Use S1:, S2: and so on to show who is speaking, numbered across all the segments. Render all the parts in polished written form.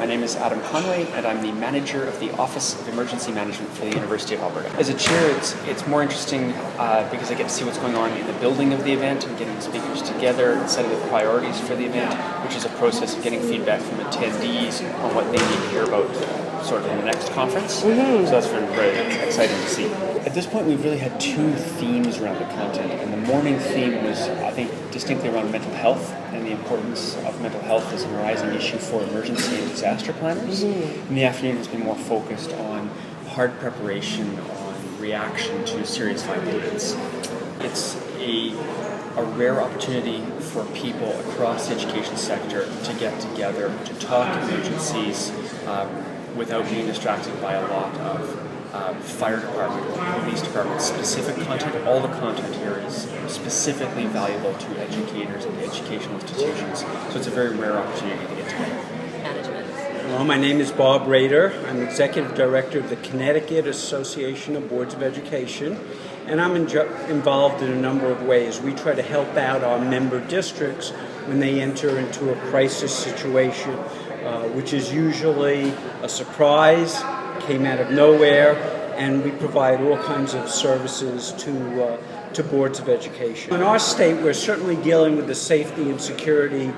S1: My name is Adam Conway, and I'm the manager of the Office of Emergency Management for the University of Alberta. As a chair, it's more interesting because I get to see what's going on in the building of the event and getting the speakers together and setting the priorities for the event, which is a process of getting feedback from attendees on what they need to hear about sort of in the next conference. So that's very exciting to see. At this point, we've really had two themes around the content, and the morning theme was, I think, distinctly around mental health and the importance of mental health as a rising issue for emergency and disaster planners. And the afternoon has been more focused on hard preparation, on reaction to serious fire events. It's a rare opportunity for people across the education sector to get together, to talk emergencies without being distracted by a lot of fire department or police department specific content. All the content here is specifically valuable to educators and educational institutions. So it's a very rare opportunity to get together.
S2: Well, my name is Bob Rader. I'm Executive Director of the Connecticut Association of Boards of Education, and I'm involved in a number of ways. We try to help out our member districts when they enter into a crisis situation, which is usually a surprise, came out of nowhere, and we provide all kinds of services to boards of education. In our state, we're certainly dealing with the safety and security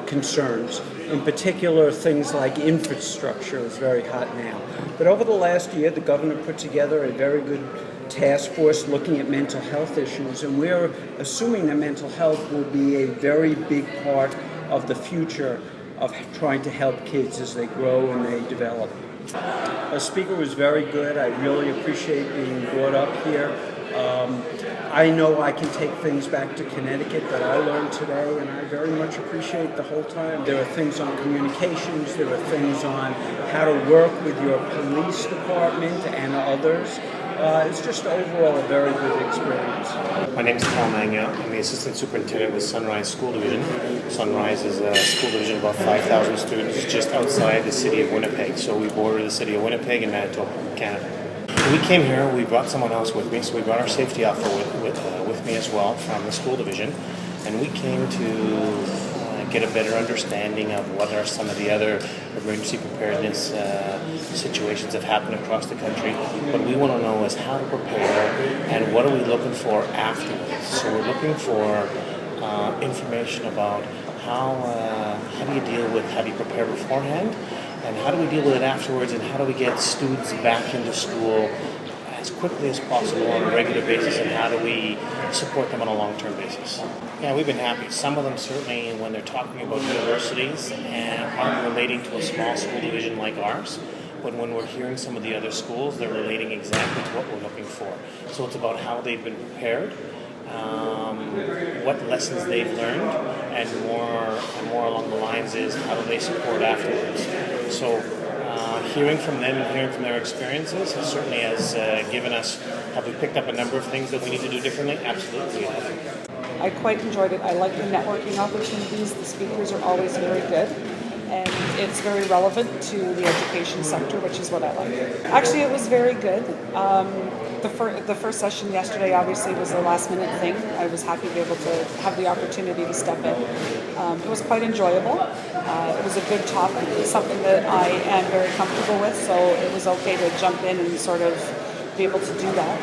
S2: concerns. In particular, things like infrastructure is very hot now. But over the last year, the governor put together a very good task force looking at mental health issues, and we're assuming that mental health will be a very big part of the future of trying to help kids as they grow and they develop. The speaker was very good. I really appreciate being brought up here. I know I can take things back to Connecticut that I learned today, and I very much appreciate the whole time. There are things on communications, there are things on how to work with your police department and others. It's just overall a very good experience.
S3: My name is Paul Magna. I'm the Assistant Superintendent with Sunrise School Division. Sunrise is a school division of about 5,000 students just outside the city of Winnipeg. So we border the city of Winnipeg and Manitoba, Canada. When we came here, we brought someone else with me, so we brought our safety officer with me as well from the school division, and we came to get a better understanding of what are some of the other emergency preparedness situations that happen across the country. What we want to know is how to prepare and what are we looking for afterwards. So we're looking for information about how do you deal with, how do you prepare beforehand, and how do we deal with it afterwards, and how do we get students back into school as quickly as possible on a regular basis, and how do we support them on a long-term basis. Yeah, we've been happy. Some of them certainly, when they're talking about universities, aren't relating to a small school division like ours, but when we're hearing some of the other schools, they're relating exactly to what we're looking for. So it's about how they've been prepared, what lessons they've learned, and more along the lines is how do they support afterwards. So hearing from them and hearing from their experiences certainly has given us, have we picked up a number of things that we need to do differently? Absolutely.
S4: I quite enjoyed it. I like the networking opportunities. The speakers are always very good, and it's very relevant to the education sector, which is what I like. Actually, it was very good. The first session yesterday obviously was a last minute thing. I was happy to be able to have the opportunity to step in. It was quite enjoyable. It was a good topic. It's something that I am very comfortable with, so it was okay to jump in and sort of be able to do that.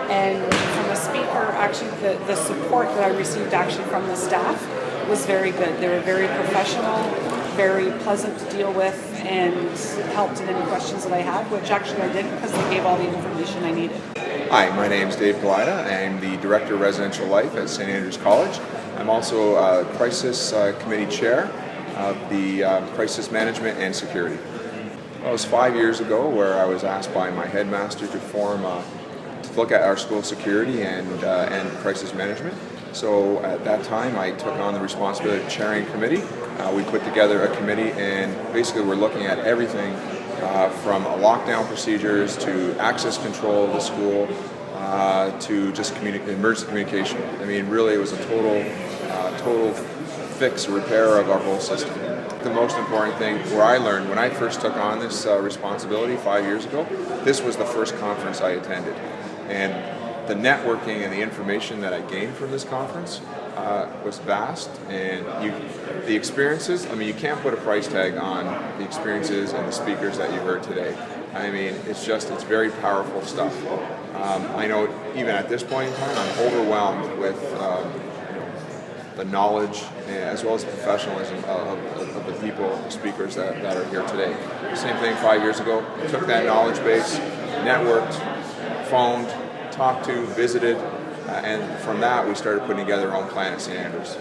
S4: And from the speaker, actually the support that I received actually from the staff was very good. They were very professional, very pleasant to deal with, and helped in any questions that I had, which actually I did because they gave all the information I needed.
S5: Hi, my name is Dave Galida. I'm the Director of Residential Life at St. Andrews College. I'm also a Crisis Committee Chair of the Crisis Management and Security. Well, it was 5 years ago where I was asked by my headmaster to look at our school security and crisis management. So at that time I took on the responsibility of chairing a committee. We put together a committee, and basically we're looking at everything from lockdown procedures to access control of the school to just emergency communication. I mean, really it was a total fix, repair of our whole system. The most important thing where I learned when I first took on this responsibility 5 years ago, this was the first conference I attended. And the networking and the information that I gained from this conference was vast, and the experiences, I mean, you can't put a price tag on the experiences and the speakers that you heard today. I mean, it's very powerful stuff. I know even at this point in time, I'm overwhelmed with the knowledge as well as the professionalism of the people, the speakers that are here today. Same thing 5 years ago. Took that knowledge base, networked, phoned, talked to, visited, and from that we started putting together our own plan at St. Andrews.